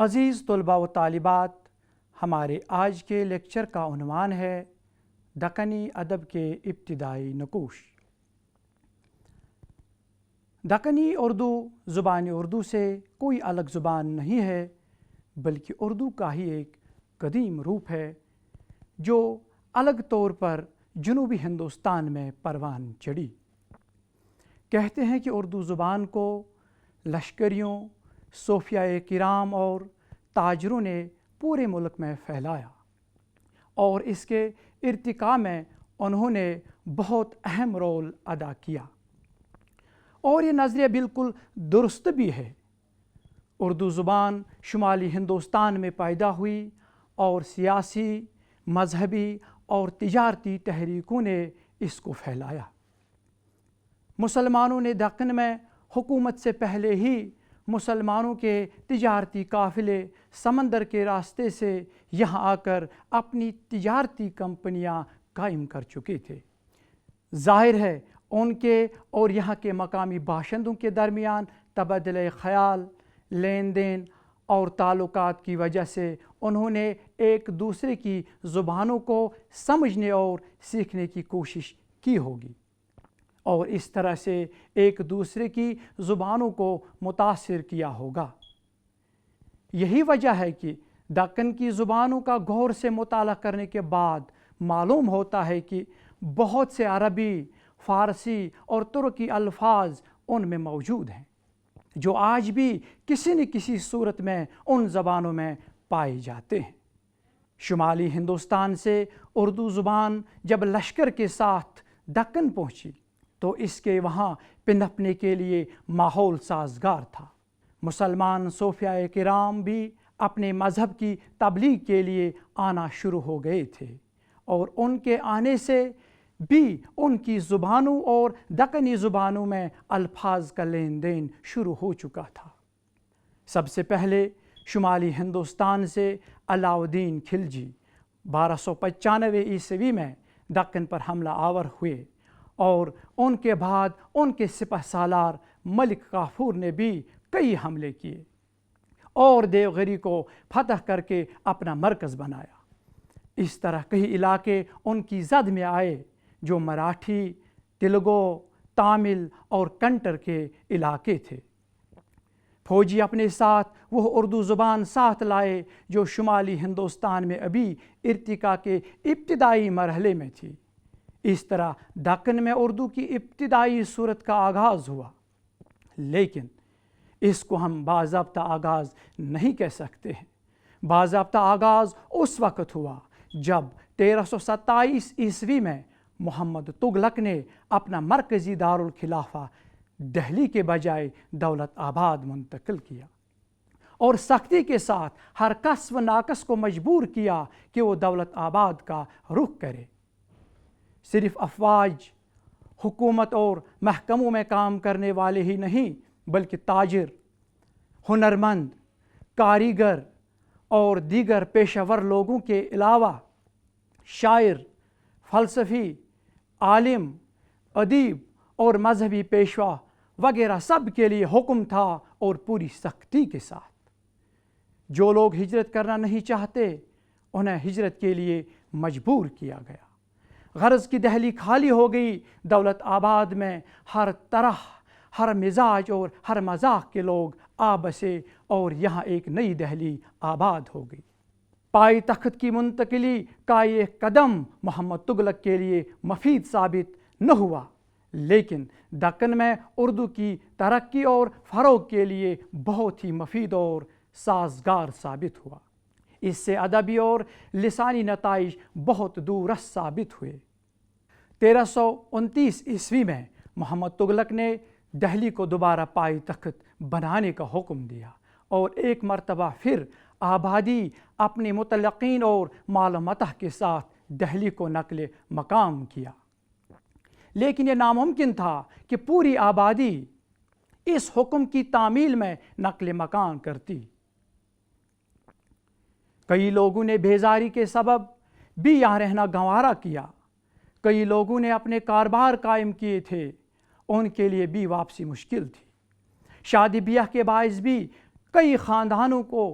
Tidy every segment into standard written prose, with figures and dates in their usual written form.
عزیز طلباء و طالبات، ہمارے آج کے لیکچر کا عنوان ہے دکنی ادب کے ابتدائی نقوش۔ دکنی اردو زبان اردو سے کوئی الگ زبان نہیں ہے، بلکہ اردو کا ہی ایک قدیم روپ ہے جو الگ طور پر جنوبی ہندوستان میں پروان چڑھی۔ کہتے ہیں کہ اردو زبان کو لشکریوں، صوفیاء کرام اور تاجروں نے پورے ملک میں پھیلایا اور اس کے ارتقاء میں انہوں نے بہت اہم رول ادا کیا، اور یہ نظریہ بالکل درست بھی ہے۔ اردو زبان شمالی ہندوستان میں پیدا ہوئی اور سیاسی، مذہبی اور تجارتی تحریکوں نے اس کو پھیلایا۔ مسلمانوں نے دکن میں حکومت سے پہلے ہی مسلمانوں کے تجارتی قافلے سمندر کے راستے سے یہاں آ کر اپنی تجارتی کمپنیاں قائم کر چکے تھے۔ ظاہر ہے ان کے اور یہاں کے مقامی باشندوں کے درمیان تبادلہ خیال، لین دین اور تعلقات کی وجہ سے انہوں نے ایک دوسرے کی زبانوں کو سمجھنے اور سیکھنے کی کوشش کی ہوگی، اور اس طرح سے ایک دوسرے کی زبانوں کو متاثر کیا ہوگا۔ یہی وجہ ہے کہ دکن کی زبانوں کا غور سے مطالعہ کرنے کے بعد معلوم ہوتا ہے کہ بہت سے عربی، فارسی اور ترکی الفاظ ان میں موجود ہیں جو آج بھی کسی نہ کسی صورت میں ان زبانوں میں پائے جاتے ہیں۔ شمالی ہندوستان سے اردو زبان جب لشکر کے ساتھ دکن پہنچی تو اس کے وہاں پنپنے کے لیے ماحول سازگار تھا۔ مسلمان صوفیاء کرام بھی اپنے مذہب کی تبلیغ کے لیے آنا شروع ہو گئے تھے، اور ان کے آنے سے بھی ان کی زبانوں اور دکنی زبانوں میں الفاظ کا لین دین شروع ہو چکا تھا۔ سب سے پہلے شمالی ہندوستان سے علاء الدین خلجی 1295 عیسوی میں دکن پر حملہ آور ہوئے، اور ان کے بعد ان کے سپہ سالار ملک کافور نے بھی کئی حملے کیے اور دیوگری کو فتح کر کے اپنا مرکز بنایا۔ اس طرح کئی علاقے ان کی زد میں آئے جو مراٹھی، تیلگو، تامل اور کنٹر کے علاقے تھے۔ فوجی اپنے ساتھ وہ اردو زبان ساتھ لائے جو شمالی ہندوستان میں ابھی ارتقاء کے ابتدائی مرحلے میں تھی۔ اس طرح دکن میں اردو کی ابتدائی صورت کا آغاز ہوا، لیکن اس کو ہم باضابطہ آغاز نہیں کہہ سکتے ہیں۔ باضابطہ آغاز اس وقت ہوا جب 1327 عیسوی میں محمد تغلق نے اپنا مرکزی دارالخلافہ دہلی کے بجائے دولت آباد منتقل کیا، اور سختی کے ساتھ ہر کس و ناکس کو مجبور کیا کہ وہ دولت آباد کا رخ کرے۔ صرف افواج، حکومت اور محکموں میں کام کرنے والے ہی نہیں، بلکہ تاجر، ہنرمند، کاریگر اور دیگر پیشہ ور لوگوں کے علاوہ شاعر، فلسفی، عالم، ادیب اور مذہبی پیشوا وغیرہ سب کے لیے حکم تھا، اور پوری سختی کے ساتھ۔ جو لوگ ہجرت کرنا نہیں چاہتے انہیں ہجرت کے لیے مجبور کیا گیا۔ غرض کی دہلی خالی ہو گئی۔ دولت آباد میں ہر طرح، ہر مزاج اور ہر مذاق کے لوگ آ بسے، اور یہاں ایک نئی دہلی آباد ہو گئی۔ پائی تخت کی منتقلی کا یہ قدم محمد تغلق کے لیے مفید ثابت نہ ہوا، لیکن دکن میں اردو کی ترقی اور فروغ کے لیے بہت ہی مفید اور سازگار ثابت ہوا۔ اس سے ادبی اور لسانی نتائج بہت دورس ثابت ہوئے۔ 1329 عیسوی میں محمد تغلق نے دہلی کو دوبارہ پائی تخت بنانے کا حکم دیا، اور ایک مرتبہ پھر آبادی اپنے متعلقین اور مال و متاع کے ساتھ دہلی کو نقل مقام کیا، لیکن یہ ناممکن تھا کہ پوری آبادی اس حکم کی تعمیل میں نقل مکان کرتی۔ کئی لوگوں نے بیزاری کے سبب بھی یہاں رہنا گوارا کیا، کئی لوگوں نے اپنے کاروبار قائم کیے تھے، ان کے لیے بھی واپسی مشکل تھی۔ شادی بیاہ کے باعث بھی کئی خاندانوں کو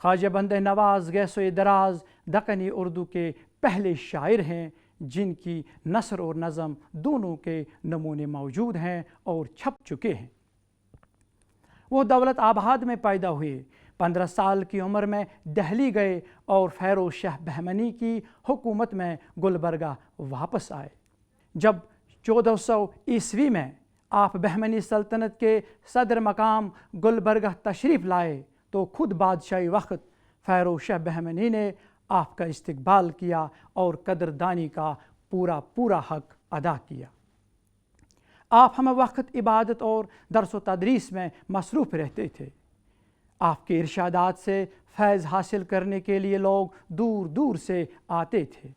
خواجہ بندہ نواز گیس و دراز دکنی اردو کے پہلے شاعر ہیں جن کی نثر اور نظم دونوں کے نمونے موجود ہیں اور چھپ چکے ہیں۔ وہ دولت آباد میں پیدا ہوئے، 15 سال کی عمر میں دہلی گئے اور فیروز شاہ بہمنی کی حکومت میں گلبرگہ واپس آئے۔ جب 1400 عیسوی میں آپ بہمنی سلطنت کے صدر مقام گلبرگہ تشریف لائے تو خود بادشاہی وقت فیروز شاہ بہمنی نے آپ کا استقبال کیا اور قدردانی کا پورا حق ادا کیا۔ آپ ہم وقت عبادت اور درس و تدریس میں مصروف رہتے تھے۔ آپ کے ارشادات سے فیض حاصل کرنے کے لیے لوگ دور دور سے آتے تھے۔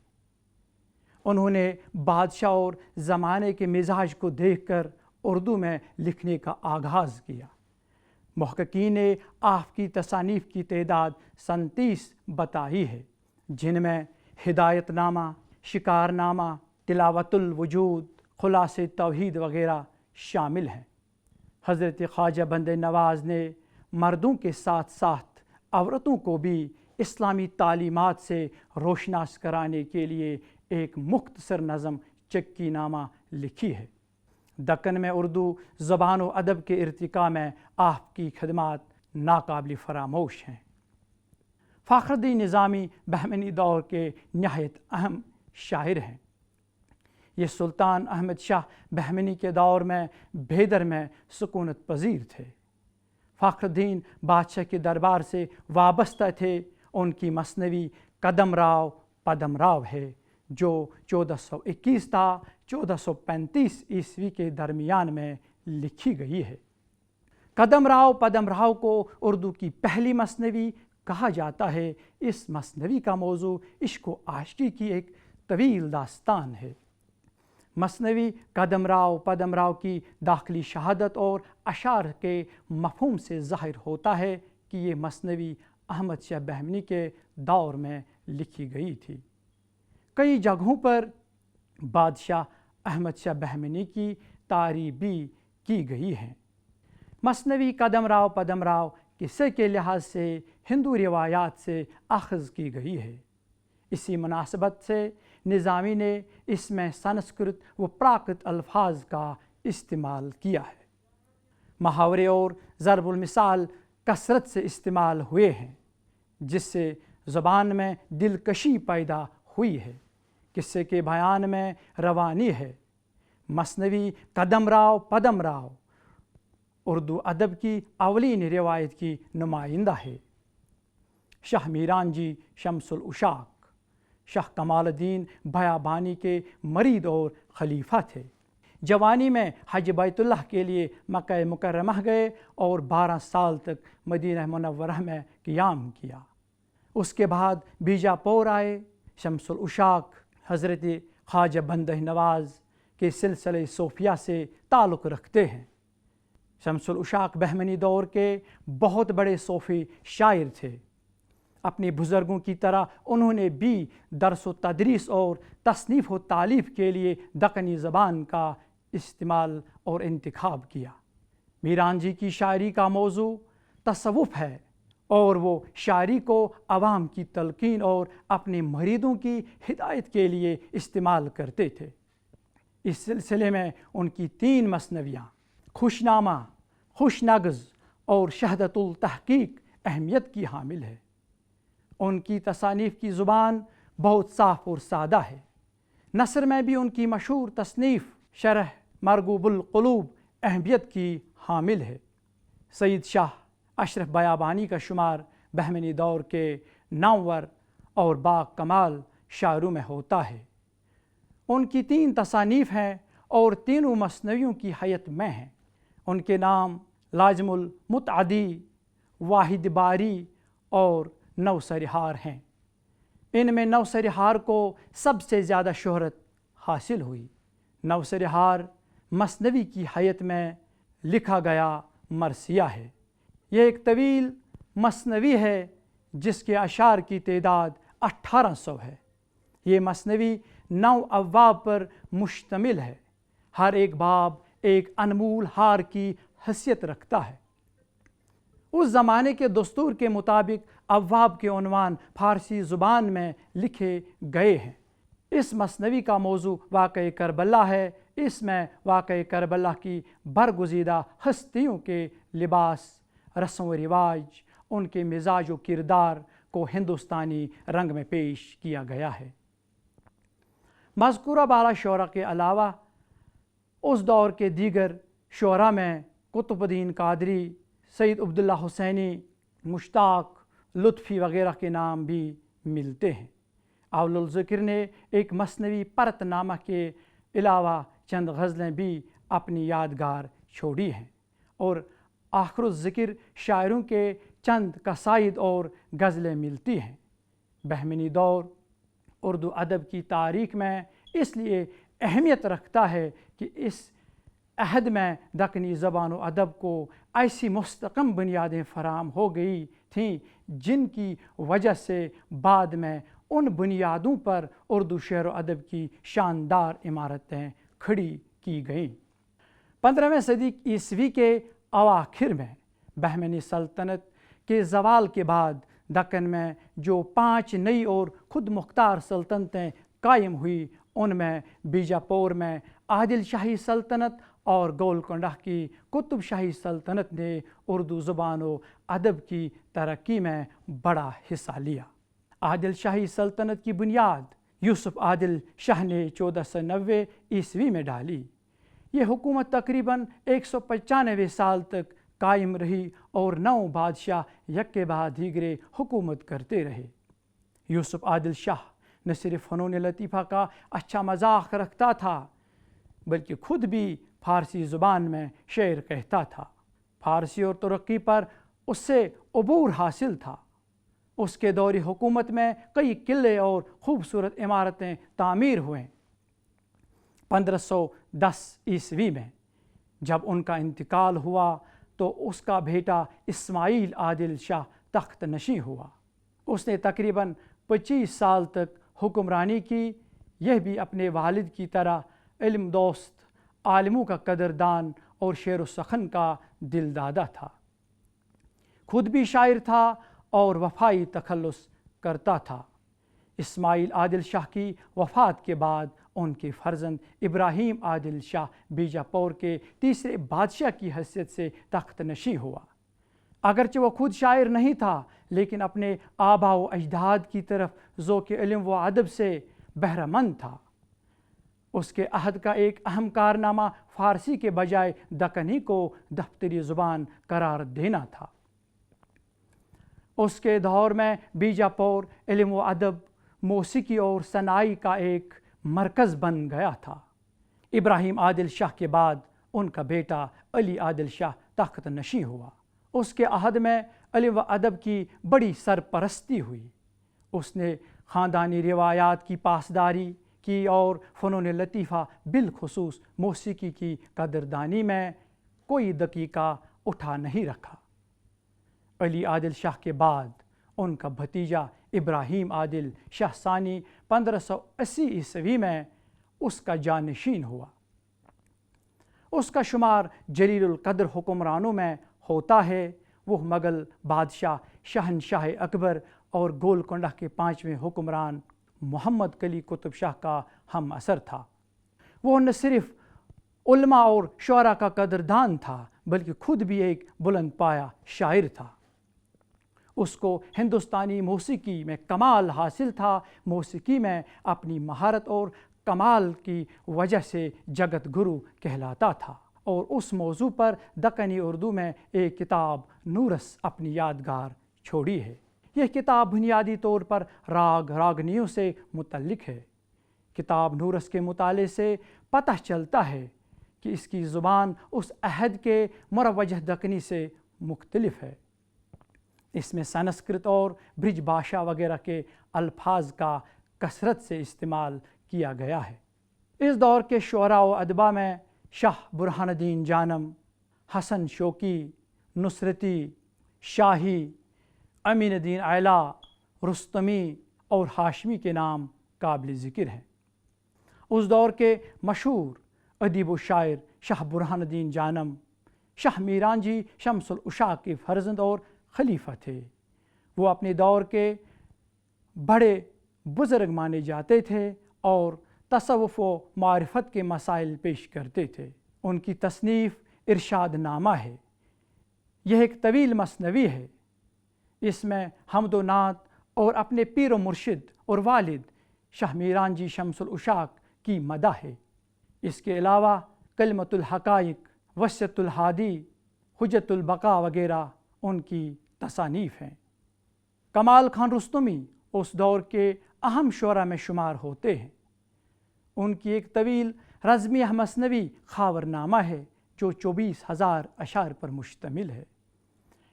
انہوں نے بادشاہ اور زمانے کے مزاج کو دیکھ کر اردو میں لکھنے کا آغاز کیا۔ محققین نے آپ کی تصانیف کی تعداد 37 بتائی ہے، جن میں ہدایت نامہ، شکار نامہ، تلاوت الوجود، خلاصہ توحید وغیرہ شامل ہیں۔ حضرت خواجہ بندہ نواز نے مردوں کے ساتھ ساتھ عورتوں کو بھی اسلامی تعلیمات سے روشناس کرانے کے لیے ایک مختصر نظم چکی نامہ لکھی ہے۔ دکن میں اردو زبان و ادب کے ارتقاء میں آپ کی خدمات ناقابل فراموش ہیں۔ فخر الدین نظامی بہمنی دور کے نہایت اہم شاعر ہیں۔ یہ سلطان احمد شاہ بہمنی کے دور میں بیدر میں سکونت پذیر تھے۔ فخر الدین بادشاہ کے دربار سے وابستہ تھے۔ ان کی مثنوی قدم راؤ پدم راؤ ہے جو 1421 تا 1435 عیسوی کے درمیان میں لکھی گئی ہے۔ قدم راؤ پدم راؤ کو اردو کی پہلی مثنوی کہا جاتا ہے۔ اس مثنوی کا موضوع عشق و عاشقی کی ایک طویل داستان ہے۔ مثنوی قدم راؤ پدم راؤ کی داخلی شہادت اور اشعار کے مفہوم سے ظاہر ہوتا ہے کہ یہ مثنوی احمد شاہ بہمنی کے دور میں لکھی گئی تھی۔ کئی جگہوں پر بادشاہ احمد شاہ بہمنی کی تعریف بھی کی گئی ہے۔ مثنوی قدم راؤ پدم راؤ قصے کے لحاظ سے ہندو روایات سے اخذ کی گئی ہے۔ اسی مناسبت سے نظامی نے اس میں سنسکرت و پراکرت الفاظ کا استعمال کیا ہے۔ محاورے اور ضرب المثال کثرت سے استعمال ہوئے ہیں، جس سے زبان میں دلکشی پیدا ہوئی ہے، قصے کے بیان میں روانی ہے۔ مثنوی قدم راؤ پدم راؤ اردو ادب کی اولین روایت کی نمائندہ ہے۔ شاہ میران جی شمس الاشاق شاہ کمال الدین بیابانی کے مرید اور خلیفہ تھے۔ جوانی میں حج بیت اللہ کے لیے مکہ مکرمہ گئے اور 12 سال تک مدینہ منورہ میں قیام کیا۔ اس کے بعد بیجاپور آئے۔ شمس الاشاق حضرت خواجہ بندہ نواز کے سلسلہ صوفیہ سے تعلق رکھتے ہیں۔ شمس الاشاق بہمنی دور کے بہت بڑے صوفی شاعر تھے۔ اپنے بزرگوں کی طرح انہوں نے بھی درس و تدریس اور تصنیف و تالیف کے لیے دکنی زبان کا استعمال اور انتخاب کیا۔ میران جی کی شاعری کا موضوع تصوف ہے اور وہ شاعری کو عوام کی تلقین اور اپنے مریدوں کی ہدایت کے لیے استعمال کرتے تھے۔ اس سلسلے میں ان کی 3 مثنویاں خوش نامہ، خوش نغز اور شہادت التحقیق اہمیت کی حامل ہے۔ ان کی تصانیف کی زبان بہت صاف اور سادہ ہے۔ نثر میں بھی ان کی مشہور تصنیف شرح مرغوب القلوب اہمیت کی حامل ہے۔ سید شاہ اشرف بیابانی کا شمار بہمنی دور کے نامور اور با کمال شاعروں میں ہوتا ہے۔ ان کی 3 تصانیف ہیں اور تینوں مثنویوں کی حیت میں ہیں۔ ان کے نام لازم المتعدی، واحد باری اور نوسرہار ہیں۔ ان میں نوسرہار کو سب سے زیادہ شہرت حاصل ہوئی۔ نوسرہار مثنوی کی حیت میں لکھا گیا مرثیہ ہے۔ یہ ایک طویل مثنوی ہے جس کے اشعار کی تعداد 1800 ہے۔ یہ مثنوی 9 ابواب پر مشتمل ہے۔ ہر ایک باب ایک انمول ہار کی حیثیت رکھتا ہے۔ اس زمانے کے دستور کے مطابق ابواب کے عنوان فارسی زبان میں لکھے گئے ہیں۔ اس مثنوی کا موضوع واقعہ کربلا ہے۔ اس میں واقعہ کربلا کی برگزیدہ ہستیوں کے لباس، رسم و رواج، ان کے مزاج و کردار کو ہندوستانی رنگ میں پیش کیا گیا ہے۔ مذکورہ بالا شعراء کے علاوہ اس دور کے دیگر شعراء میں قطب الدین قادری، سید عبداللہ حسینی، مشتاق، لطفی وغیرہ کے نام بھی ملتے ہیں۔ اول الذکر نے ایک مثنوی پرت نامہ کے علاوہ چند غزلیں بھی اپنی یادگار چھوڑی ہیں، اور آخر الذکر شاعروں کے چند قصائد اور غزلیں ملتی ہیں۔ بہمنی دور اردو ادب کی تاریخ میں اس لیے اہمیت رکھتا ہے کہ اس عہد میں دکنی زبان و ادب کو ایسی مستحکم بنیادیں فراہم ہو گئی تھیں جن کی وجہ سے بعد میں ان بنیادوں پر اردو شعر و ادب کی شاندار عمارتیں کھڑی کی گئیں۔ 15ویں صدی عیسوی کے اواخر میں بہمنی سلطنت کے زوال کے بعد دکن میں جو 5 نئی اور خود مختار سلطنتیں قائم ہوئی، ان میں بیجاپور میں عادل شاہی سلطنت اور گولکنڈہ کی قطب شاہی سلطنت نے اردو زبان و ادب کی ترقی میں بڑا حصہ لیا۔ عادل شاہی سلطنت کی بنیاد یوسف عادل شاہ نے 1490 عیسوی میں ڈالی۔ یہ حکومت تقریباً 195 سال تک قائم رہی اور 9 بادشاہ یک کے بعد دیگرے حکومت کرتے رہے۔ یوسف عادل شاہ نہ صرف فنون لطیفہ کا اچھا مذاق رکھتا تھا بلکہ خود بھی فارسی زبان میں شعر کہتا تھا۔ فارسی اور ترقی پر اس سے عبور حاصل تھا۔ اس کے دور حکومت میں کئی قلعے اور خوبصورت عمارتیں تعمیر ہوئیں۔ 1510 عیسوی میں جب ان کا انتقال ہوا تو اس کا بیٹا اسماعیل عادل شاہ تخت نشین ہوا۔ اس نے تقریباً 25 سال تک حکمرانی کی۔ یہ بھی اپنے والد کی طرح علم دوست، عالموں کا قدردان اور شعر و سخن کا دل دادا تھا۔ خود بھی شاعر تھا اور وفائی تخلص کرتا تھا۔ اسماعیل عادل شاہ کی وفات کے بعد ان کے فرزند ابراہیم عادل شاہ بیجاپور کے تیسرے بادشاہ کی حیثیت سے تخت نشین ہوا۔ اگرچہ وہ خود شاعر نہیں تھا لیکن اپنے آباء و اجداد کی طرف ذوق علم و ادب سے بہرہ مند تھا۔ اس کے عہد کا ایک اہم کارنامہ فارسی کے بجائے دکنی کو دفتری زبان قرار دینا تھا۔ اس کے دور میں بیجاپور علم و ادب، موسیقی اور صناعی کا ایک مرکز بن گیا تھا۔ ابراہیم عادل شاہ کے بعد ان کا بیٹا علی عادل شاہ تخت نشین ہوا۔ اس کے عہد میں علم و ادب کی بڑی سرپرستی ہوئی۔ اس نے خاندانی روایات کی پاسداری کی اور فنون لطیفہ بالخصوص موسیقی کی قدردانی میں کوئی دقیقہ اٹھا نہیں رکھا۔ علی عادل شاہ کے بعد ان کا بھتیجا ابراہیم عادل شاہ ثانی 1580 عیسوی میں اس کا جانشین ہوا۔ اس کا شمار جلیل القدر حکمرانوں میں ہوتا ہے۔ وہ مغل بادشاہ شہنشاہ اکبر اور گولکنڈہ کے 5ویں حکمران محمد قلی قطب شاہ کا ہم اثر تھا۔ وہ نہ صرف علماء اور شعراء کا قدردان تھا بلکہ خود بھی ایک بلند پایہ شاعر تھا۔ اس کو ہندوستانی موسیقی میں کمال حاصل تھا۔ موسیقی میں اپنی مہارت اور کمال کی وجہ سے جگت گرو کہلاتا تھا، اور اس موضوع پر دکنی اردو میں ایک کتاب نورس اپنی یادگار چھوڑی ہے۔ یہ کتاب بنیادی طور پر راگ راگنیوں سے متعلق ہے۔ کتاب نورس کے مطالعے سے پتہ چلتا ہے کہ اس کی زبان اس عہد کے مروجہ دکنی سے مختلف ہے۔ اس میں سنسکرت اور برج بھاشا وغیرہ کے الفاظ کا کثرت سے استعمال کیا گیا ہے۔ اس دور کے شعراء و ادباء میں شاہ برہان الدین جانم، حسن شوقی، نصرتی، شاہی، امین الدین ایلا، رستمی اور ہاشمی کے نام قابل ذکر ہیں۔ اس دور کے مشہور ادیب و شاعر شاہ برہان الدین جانم شاہ میران جی شمس العشاق کے فرزند اور خلیفہ تھے۔ وہ اپنے دور کے بڑے بزرگ مانے جاتے تھے اور تصوف و معرفت کے مسائل پیش کرتے تھے۔ ان کی تصنیف ارشاد نامہ ہے۔ یہ ایک طویل مثنوی ہے۔ اس میں حمد و نعت اور اپنے پیر و مرشد اور والد شاہ میران جی شمس العشاق کی مدح ہے۔ اس کے علاوہ کلمۃ الحقائق، وصیۃ الہادی، حجت البقاء وغیرہ ان کی تصانیف ہیں۔ کمال خان رستمی اس دور کے اہم شعراء میں شمار ہوتے ہیں۔ ان کی ایک طویل رزمیہ مثنوی خاور نامہ ہے جو 24,000 اشعار پر مشتمل ہے۔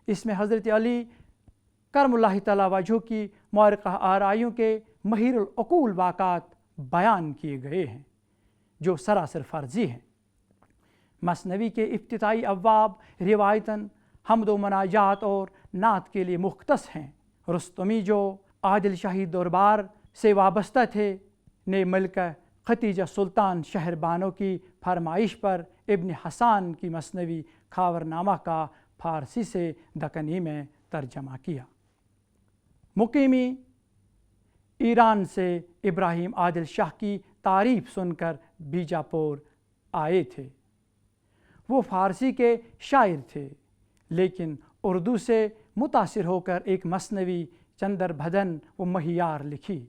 اس میں حضرت علی کرم اللہ تعالی وجہہ کی مورخہ آرائیوں کے محیر العقول واقعات بیان کیے گئے ہیں جو سراسر فرضی ہیں۔ مثنوی کے ابتدائی ابواب روایتاً حمد و مناجات اور نعت کے لیے مختص ہیں۔ رستمی جو عادل شاہی دربار سے وابستہ تھے نے ملکہ ختیجہ سلطان شہر بانو کی فرمائش پر ابن حسان کی مثنوی خاور نامہ کا فارسی سے دکنی میں ترجمہ کیا۔ مقیمی ایران سے ابراہیم عادل شاہ کی تعریف سن کر بیجاپور آئے تھے۔ وہ فارسی کے شاعر تھے لیکن اردو سے متاثر ہو کر ایک مثنوی چندر بھدن و مہیار لکھی۔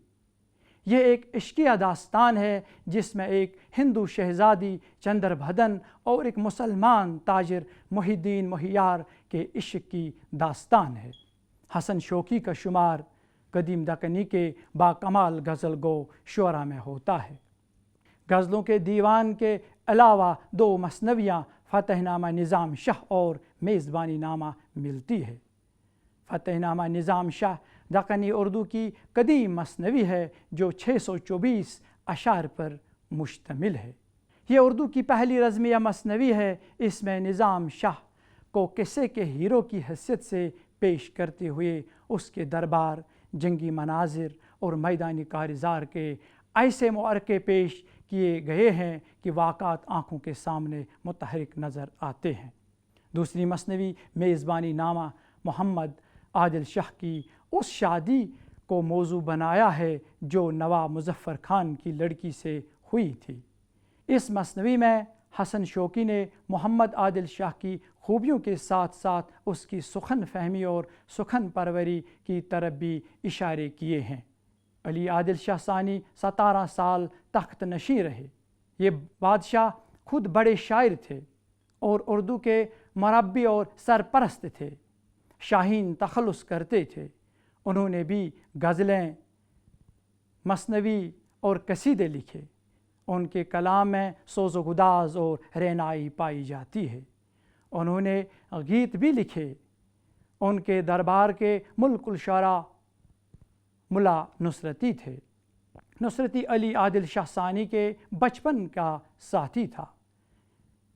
یہ ایک عشقیہ داستان ہے جس میں ایک ہندو شہزادی چندر بھدن اور ایک مسلمان تاجر محی الدین مہیار کے عشق کی داستان ہے۔ حسن شوقی کا شمار قدیم دکنی کے باکمال غزل گو شعراء میں ہوتا ہے۔ غزلوں کے دیوان کے علاوہ 2 مثنویاں فتح نامہ نظام شاہ اور میزبانی نامہ ملتی ہے۔ فتح نامہ نظام شاہ دکنی اردو کی قدیم مثنوی ہے جو 624 اشعار پر مشتمل ہے۔ یہ اردو کی پہلی رزمیہ مثنوی ہے۔ اس میں نظام شاہ کو قصے کے ہیرو کی حیثیت سے پیش کرتے ہوئے اس کے دربار، جنگی مناظر اور میدانی کارزار کے ایسے معرکے پیش کیے گئے ہیں کہ واقعات آنکھوں کے سامنے متحرک نظر آتے ہیں۔ دوسری مثنوی میزبانی نامہ محمد عادل شاہ کی اس شادی کو موضوع بنایا ہے جو نواب مظفر خان کی لڑکی سے ہوئی تھی۔ اس مثنوی میں حسن شوقی نے محمد عادل شاہ کی خوبیوں کے ساتھ ساتھ اس کی سخن فہمی اور سخن پروری کی طرف بھی اشارے کیے ہیں۔ علی عادل شاہ ثانی 17 سال تخت نشین رہے۔ یہ بادشاہ خود بڑے شاعر تھے اور اردو کے مربی اور سرپرست تھے۔ شاہین تخلص کرتے تھے۔ انہوں نے بھی غزلیں، مثنوی اور قصیدے لکھے۔ ان کے کلام میں سوز و گداز اور رعنائی پائی جاتی ہے۔ انہوں نے گیت بھی لکھے۔ ان کے دربار کے ملک الشعراء ملا نصرتی تھے۔ نصرتی علی عادل شاہ ثانی کے بچپن کا ساتھی تھا،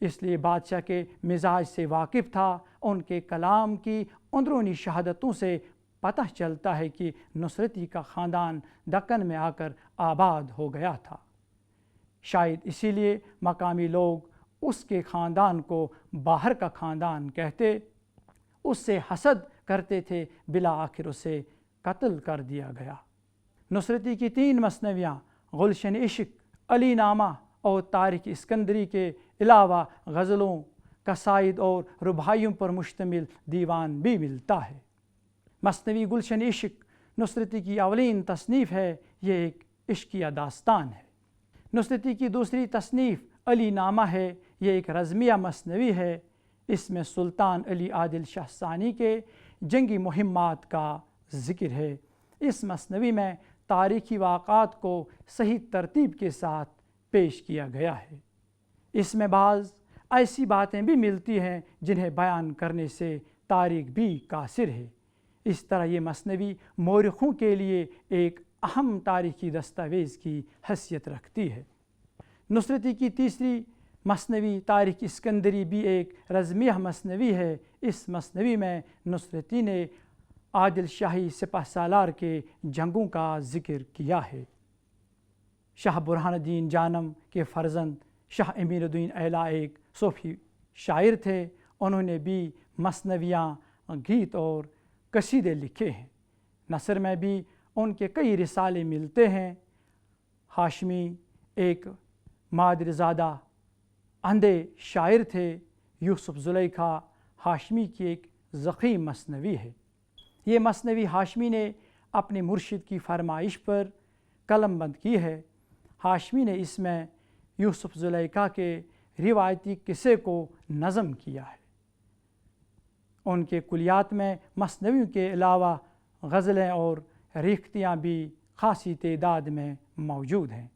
اس لیے بادشاہ کے مزاج سے واقف تھا۔ ان کے کلام کی اندرونی شہادتوں سے پتہ چلتا ہے کہ نصرتی کا خاندان دکن میں آ کر آباد ہو گیا تھا۔ شاید اسی لیے مقامی لوگ اس کے خاندان کو باہر کا خاندان کہتے، اس سے حسد کرتے تھے، بالآخر اسے قتل کر دیا گیا۔ نصرتی کی 3 مثنویاں گلشن عشق، علی نامہ اور تاریخ اسکندری کے علاوہ غزلوں، قصائد اور رباعیوں پر مشتمل دیوان بھی ملتا ہے۔ مثنوی گلشن عشق نصرتی کی اولین تصنیف ہے۔ یہ ایک عشقیہ داستان ہے۔ نصرتی کی دوسری تصنیف علی نامہ ہے۔ یہ ایک رزمیہ مثنوی ہے۔ اس میں سلطان علی عادل شاہ ثانی کے جنگی مہمات کا ذکر ہے۔ اس مثنوی میں تاریخی واقعات کو صحیح ترتیب کے ساتھ پیش کیا گیا ہے۔ اس میں بعض ایسی باتیں بھی ملتی ہیں جنہیں بیان کرنے سے تاریخ بھی قاصر ہے۔ اس طرح یہ مثنوی مورخوں کے لیے ایک اہم تاریخی دستاویز کی حیثیت رکھتی ہے۔ نصرتی کی تیسری مثنوی تاریخ اسکندری بھی ایک رزمیہ مثنوی ہے۔ اس مثنوی میں نصرتی نے عادل شاہی سپہ سالار کے جنگوں کا ذکر کیا ہے۔ شاہ برہان الدین جانم کے فرزند شاہ امین الدین ایلہ ایک صوفی شاعر تھے۔ انہوں نے بھی مثنویاں، گیت اور قصیدے لکھے ہیں۔ نثر میں بھی ان کے کئی رسالے ملتے ہیں۔ ہاشمی ایک مادر زادہ اندھے شاعر تھے۔ یوسف زلیخا ہاشمی کی ایک ضخیم مثنوی ہے۔ یہ مثنوی ہاشمی نے اپنے مرشد کی فرمائش پر قلم بند کی ہے۔ ہاشمی نے اس میں یوسف زلیخا کے روایتی قصے کو نظم کیا ہے۔ ان کے کلیات میں مثنوی کے علاوہ غزلیں اور ریختیاں بھی خاصی تعداد میں موجود ہیں۔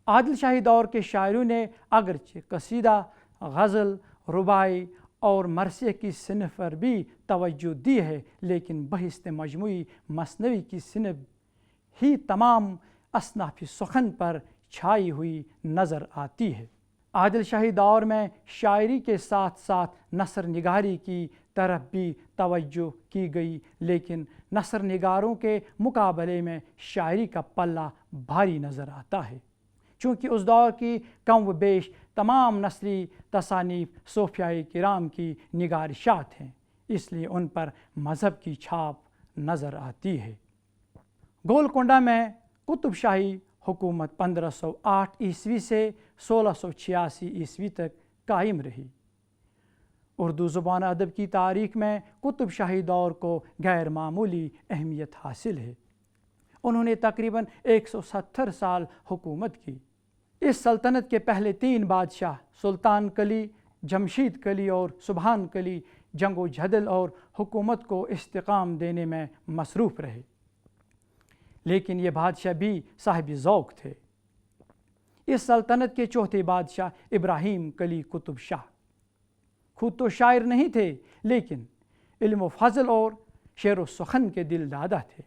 عادل شاہی دور کے شاعروں نے اگرچہ قصیدہ، غزل، رباعی اور مرثیہ کی صنف پر بھی توجہ دی ہے، لیکن بہشت مجموعی مثنوی کی صنف ہی تمام اصناف سخن پر چھائی ہوئی نظر آتی ہے۔ عادل شاہی دور میں شاعری کے ساتھ ساتھ نثر نگاری کی طرف بھی توجہ کی گئی، لیکن نثر نگاروں کے مقابلے میں شاعری کا پلہ بھاری نظر آتا ہے۔ چونکہ اس دور کی کم و بیش تمام نثری تصانیف صوفیاء کرام کی نگارشات ہیں، اس لیے ان پر مذہب کی چھاپ نظر آتی ہے۔ گولکنڈہ میں قطب شاہی حکومت 1508 عیسوی سے 1686 عیسوی تک قائم رہی۔ اردو زبان ادب کی تاریخ میں قطب شاہی دور کو غیر معمولی اہمیت حاصل ہے۔ انہوں نے تقریباً 170 سال حکومت کی۔ اس سلطنت کے پہلے 3 بادشاہ سلطان کلی، جمشید کلی اور سبحان کلی جنگ و جدل اور حکومت کو استحکام دینے میں مصروف رہے، لیکن یہ بادشاہ بھی صاحب ذوق تھے۔ اس سلطنت کے چوتھے بادشاہ ابراہیم کلی قطب شاہ خود تو شاعر نہیں تھے، لیکن علم و فضل اور شعر و سخن کے دل دادا تھے،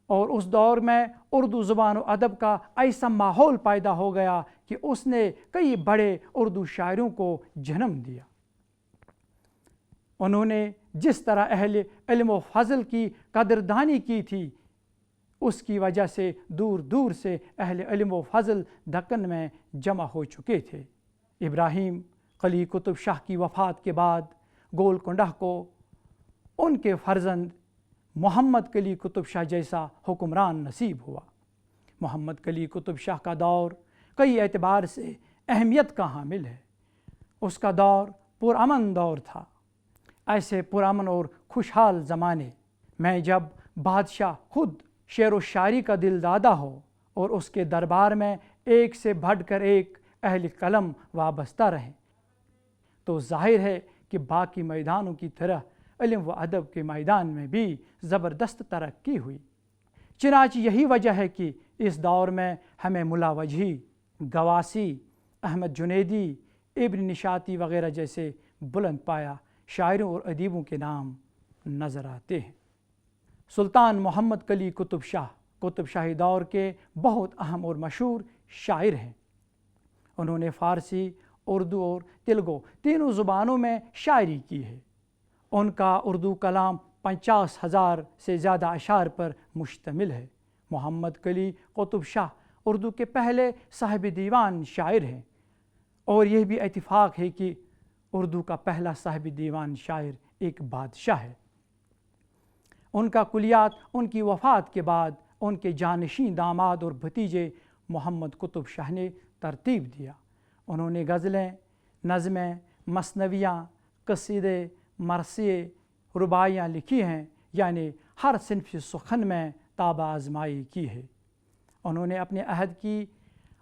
اور اس دور میں اردو زبان و ادب کا ایسا ماحول پیدا ہو گیا کہ اس نے کئی بڑے اردو شاعروں کو جنم دیا۔ انہوں نے جس طرح اہل علم و فضل کی قدردانی کی تھی، اس کی وجہ سے دور دور سے اہل علم و فضل دکن میں جمع ہو چکے تھے۔ ابراہیم قلی قطب شاہ کی وفات کے بعد گولکنڈہ کو ان کے فرزند محمد قلی قطب شاہ جیسا حکمران نصیب ہوا۔ محمد قلی قطب شاہ کا دور کئی اعتبار سے اہمیت کا حامل ہے۔ اس کا دور پرامن دور تھا۔ ایسے پرامن اور خوشحال زمانے میں جب بادشاہ خود شعر و شاعری کا دل دادا ہو اور اس کے دربار میں ایک سے بڑھ کر ایک اہل قلم وابستہ رہیں، تو ظاہر ہے کہ باقی میدانوں کی طرح علم و ادب کے میدان میں بھی زبردست ترقی ہوئی۔ چنانچہ یہی وجہ ہے کہ اس دور میں ہمیں ملا وجہی، گواسی، احمد جنیدی، ابن نشاطی وغیرہ جیسے بلند پایہ شاعروں اور ادیبوں کے نام نظر آتے ہیں۔ سلطان محمد قلی قطب شاہ قطب شاہی دور کے بہت اہم اور مشہور شاعر ہیں۔ انہوں نے فارسی، اردو اور تیلگو تینوں زبانوں میں شاعری کی ہے۔ ان کا اردو کلام 50,000 سے زیادہ اشعار پر مشتمل ہے۔ محمد قلی قطب شاہ اردو کے پہلے صاحب دیوان شاعر ہیں، اور یہ بھی اتفاق ہے کہ اردو کا پہلا صاحب دیوان شاعر ایک بادشاہ ہے۔ ان کا کلیات ان کی وفات کے بعد ان کے جانشین داماد اور بھتیجے محمد قطب شاہ نے ترتیب دیا۔ انہوں نے غزلیں، نظمیں، مثنویاں، قصیدے، مرثیے، رباعیاں لکھی ہیں، یعنی ہر صنف سخن میں تابع آزمائی کی ہے۔ انہوں نے اپنے عہد کی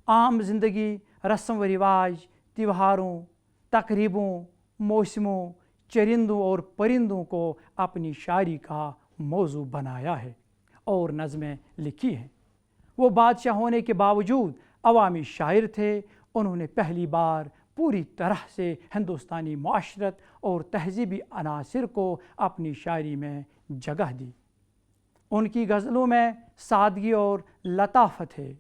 عام زندگی، رسم و رواج، تیوہاروں، تقریبوں، موسموں، چرندوں اور پرندوں کو اپنی شاعری کا موضوع بنایا ہے اور نظمیں لکھی ہیں۔ وہ بادشاہ ہونے کے باوجود عوامی شاعر تھے۔ انہوں نے پہلی بار پوری طرح سے ہندوستانی معاشرت اور تہذیبی عناصر کو اپنی شاعری میں جگہ دی۔ ان کی غزلوں میں سادگی اور لطافت ہے۔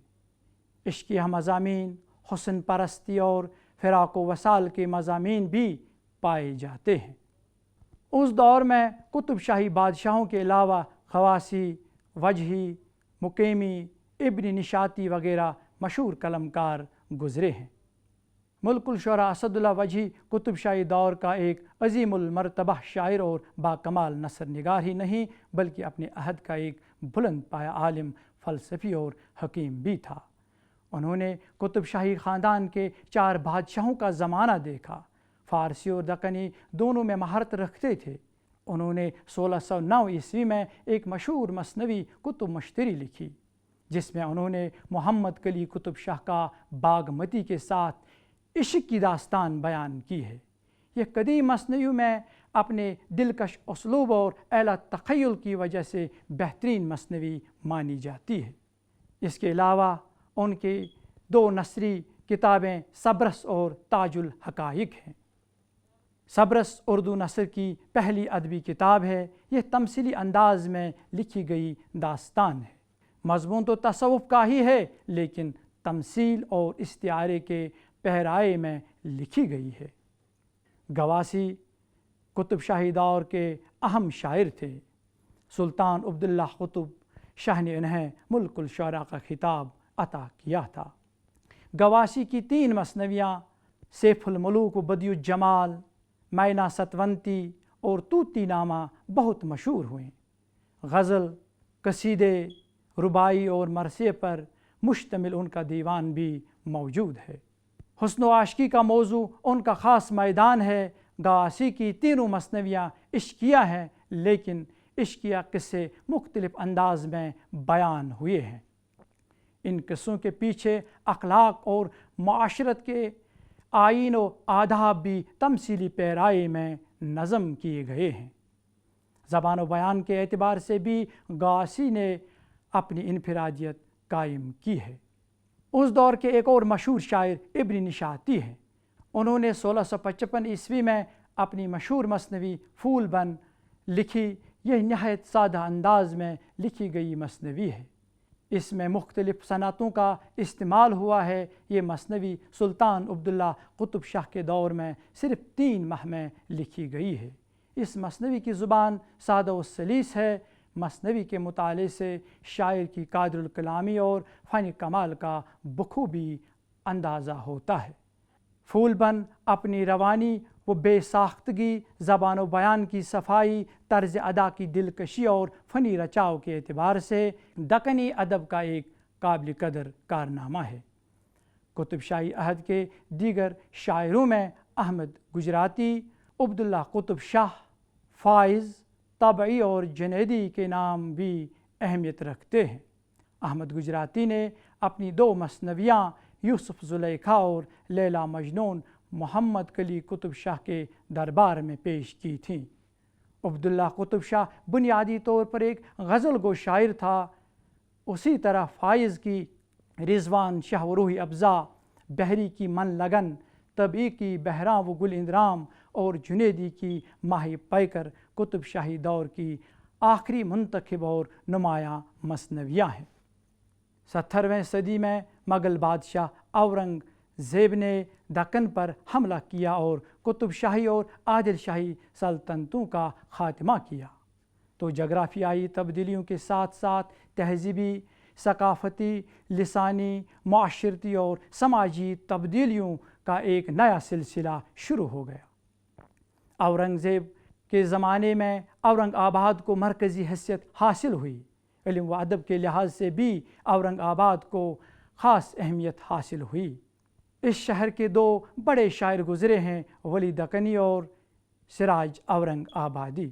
عشقیہ مضامین، حسن پرستی اور فراق و وصال کے مضامین بھی پائے جاتے ہیں۔ اس دور میں قطب شاہی بادشاہوں کے علاوہ خواسی، وجہی، مقیمی، ابن نشاطی وغیرہ مشہور قلمکار گزرے ہیں۔ ملک الشعراء اسد اللہ وجہی قطب شاہی دور کا ایک عظیم المرتبہ شاعر اور باکمال نثر نگار ہی نہیں بلکہ اپنے عہد کا ایک بلند پایہ عالم، فلسفی اور حکیم بھی تھا۔ انہوں نے قطب شاہی خاندان کے 4 بادشاہوں کا زمانہ دیکھا۔ فارسی اور دکنی دونوں میں مہارت رکھتے تھے۔ انہوں نے 1609 عیسوی میں ایک مشہور مثنوی کتب مشتری لکھی جس میں انہوں نے محمد قلی قطب شاہ کا باغمتی کے ساتھ عشق کی داستان بیان کی ہے۔ یہ قدیم مثنوی میں اپنے دلکش اسلوب اور اعلیٰ تخیل کی وجہ سے بہترین مثنوی مانی جاتی ہے۔ اس کے علاوہ ان کی 2 نثری کتابیں سبرس اور تاج الحقائق ہیں۔ سبرس اردو نثر کی پہلی ادبی کتاب ہے۔ یہ تمثیلی انداز میں لکھی گئی داستان ہے۔ مضمون تو تصوف کا ہی ہے لیکن تمثیل اور استعارے کے پہرائے میں لکھی گئی ہے۔ گواسی قطب شاہی دور کے اہم شاعر تھے۔ سلطان عبداللہ قطب شاہ نے انہیں ملک الشعراء کا خطاب عطا کیا تھا۔ گواسی کی 3 مثنویاں سیف الملوک و بدیع الجمال، مینا ستونتی اور طوطی نامہ بہت مشہور ہوئیں۔ غزل، قصیدے، رباعی اور مرثیے پر مشتمل ان کا دیوان بھی موجود ہے۔ حسن و عاشقی کا موضوع ان کا خاص میدان ہے۔ گواسی کی 3 مثنویاں عشقیہ ہیں لیکن عشقیہ قصے مختلف انداز میں بیان ہوئے ہیں۔ ان قصوں کے پیچھے اخلاق اور معاشرت کے آئین و آداب بھی تمثیلی پیرائے میں نظم کیے گئے ہیں۔ زبان و بیان کے اعتبار سے بھی گواسی نے اپنی انفرادیت قائم کی ہے۔ اس دور کے ایک اور مشہور شاعر ابن نشاطی ہیں۔ انہوں نے 1655 عیسوی میں اپنی مشہور مثنوی پھول بن لکھی۔ یہ نہایت سادہ انداز میں لکھی گئی مثنوی ہے۔ اس میں مختلف صنعتوں کا استعمال ہوا ہے۔ یہ مثنوی سلطان عبداللہ قطب شاہ کے دور میں صرف 3 ماہ میں لکھی گئی ہے۔ اس مثنوی کی زبان سادہ و سلیس ہے۔ مثنوی کے مطالعے سے شاعر کی قادر الکلامی اور فن کمال کا بخوبی اندازہ ہوتا ہے۔ پھول بن اپنی روانی و بے ساختگی، زبان و بیان کی صفائی، طرز ادا کی دلکشی اور فنی رچاؤ کے اعتبار سے دکنی ادب کا ایک قابل قدر کارنامہ ہے۔ قطب شاہی عہد کے دیگر شاعروں میں احمد گجراتی، عبداللہ قطب شاہ، فائز، طبعی اور جنیدی کے نام بھی اہمیت رکھتے ہیں۔ احمد گجراتی نے اپنی 2 مثنویاں یوسف زلیخا اور لیلا مجنون محمد قلی قطب شاہ کے دربار میں پیش کی تھیں۔ عبداللہ قطب شاہ بنیادی طور پر ایک غزل گو شاعر تھا۔ اسی طرح فائز کی رضوان شاہ و روح افزا، بحری کی من لگن، طبعی کی بہراں و گل اندرام اور جنیدی کی ماہی پیکر قطب شاہی دور کی آخری منتخب اور نمایاں مثنویاں ہیں۔ 17ویں صدی میں مغل بادشاہ اورنگ زیب نے دکن پر حملہ کیا اور قطب شاہی اور عادل شاہی سلطنتوں کا خاتمہ کیا تو جغرافیائی تبدیلیوں کے ساتھ ساتھ تہذیبی، ثقافتی، لسانی، معاشرتی اور سماجی تبدیلیوں کا ایک نیا سلسلہ شروع ہو گیا۔ اورنگ زیب کے زمانے میں اورنگ آباد کو مرکزی حیثیت حاصل ہوئی۔ علم و ادب کے لحاظ سے بھی اورنگ آباد کو خاص اہمیت حاصل ہوئی۔ اس شہر کے 2 بڑے شاعر گزرے ہیں، ولی دکنی اور سراج اورنگ آبادی۔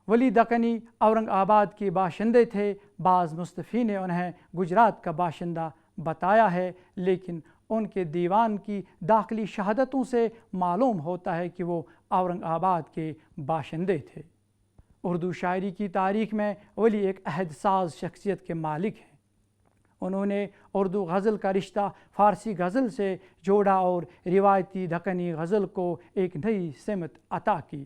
ولی دکنی اورنگ آباد کے باشندے تھے۔ بعض مصنفین نے انہیں گجرات کا باشندہ بتایا ہے لیکن ان کے دیوان کی داخلی شہادتوں سے معلوم ہوتا ہے کہ وہ اورنگ آباد کے باشندے تھے۔ اردو شاعری کی تاریخ میں ولی ایک عہد ساز شخصیت کے مالک ہیں۔ انہوں نے اردو غزل کا رشتہ فارسی غزل سے جوڑا اور روایتی دکنی غزل کو ایک نئی سمت عطا کی۔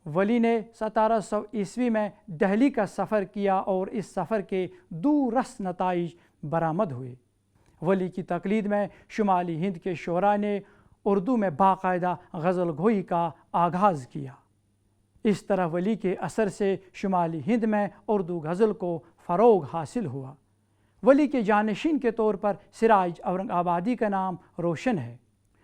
ولی نے 1700 عیسوی میں دہلی کا سفر کیا اور اس سفر کے دور رس نتائج برآمد ہوئے۔ ولی کی تقلید میں شمالی ہند کے شعراء نے اردو میں باقاعدہ غزل گوئی کا آغاز کیا۔ اس طرح ولی کے اثر سے شمالی ہند میں اردو غزل کو فروغ حاصل ہوا۔ ولی کے جانشین کے طور پر سراج اورنگ آبادی کا نام روشن ہے۔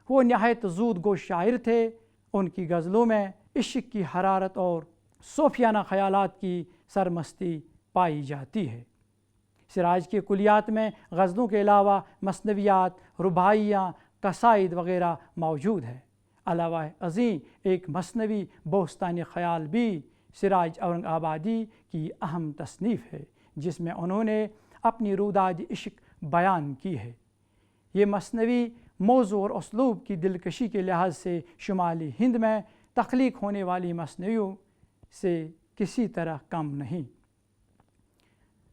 وہ نہایت زود گو شاعر تھے۔ ان کی غزلوں میں عشق کی حرارت اور صوفیانہ خیالات کی سرمستی پائی جاتی ہے۔ سراج کے کلیات میں غزلوں کے علاوہ مثنویات، رباعیاں، قصائد وغیرہ موجود ہے۔ علاوہ ازیں ایک مثنوی بوستانی خیال بھی سراج اورنگ آبادی کی اہم تصنیف ہے، جس میں انہوں نے اپنی روداد عشق بیان کی ہے۔ یہ مثنوی موضوع اور اسلوب کی دلکشی کے لحاظ سے شمالی ہند میں تخلیق ہونے والی مثنویوں سے کسی طرح کم نہیں۔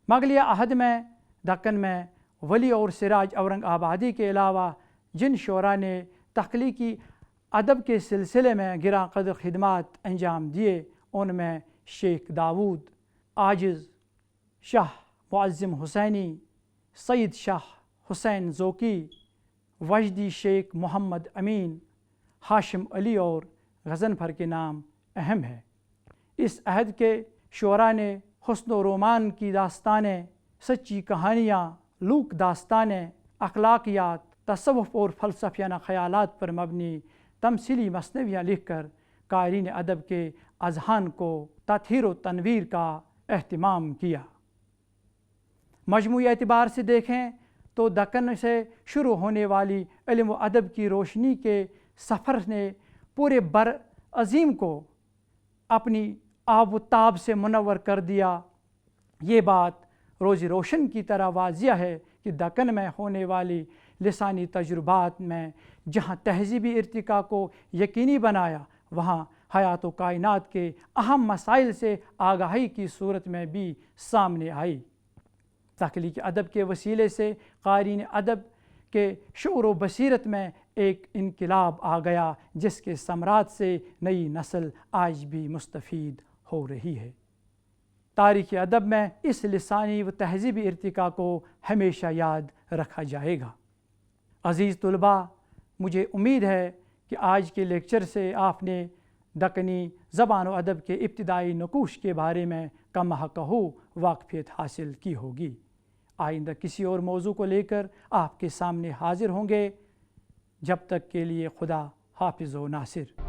مغلیہ عہد میں دکن میں ولی اور سراج اورنگ آبادی کے علاوہ جن شعراء نے تخلیقی ادب کے سلسلے میں گراں قدر خدمات انجام دیے، ان میں شیخ داود، عاجز شاہ معظم حسینی، سید شاہ حسین ذوقی، وجدی شیخ محمد امین، ہاشم علی اور غضنفر کے نام اہم ہے۔ اس عہد کے شعراء نے حسن و رومان کی داستانیں، سچی کہانیاں، لوک داستانیں، اخلاقیات، تصوف اور فلسفیانہ خیالات پر مبنی تمثیلی مثنویاں لکھ کر قارئین ادب کے اذہان کو تطہیر و تنویر کا اہتمام کیا۔ مجموعی اعتبار سے دیکھیں تو دکن سے شروع ہونے والی علم و ادب کی روشنی کے سفر نے پورے بر عظیم کو اپنی آب و تاب سے منور کر دیا۔ یہ بات روزی روشن کی طرح واضح ہے کہ دکن میں ہونے والی لسانی تجربات میں جہاں تہذیبی ارتقاء کو یقینی بنایا، وہاں حیات و کائنات کے اہم مسائل سے آگاہی کی صورت میں بھی سامنے آئی۔ تخلیق ادب کے وسیلے سے قارئین ادب کے شعور و بصیرت میں ایک انقلاب آ گیا، جس کے ثمرات سے نئی نسل آج بھی مستفید ہو رہی ہے۔ تاریخ ادب میں اس لسانی و تہذیبی ارتقاء کو ہمیشہ یاد رکھا جائے گا۔ عزیز طلباء، مجھے امید ہے کہ آج کے لیکچر سے آپ نے دکنی زبان و ادب کے ابتدائی نقوش کے بارے میں کم کہو واقفیت حاصل کی ہوگی۔ آئندہ کسی اور موضوع کو لے کر آپ کے سامنے حاضر ہوں گے۔ جب تک کے لیے خدا حافظ و ناصر۔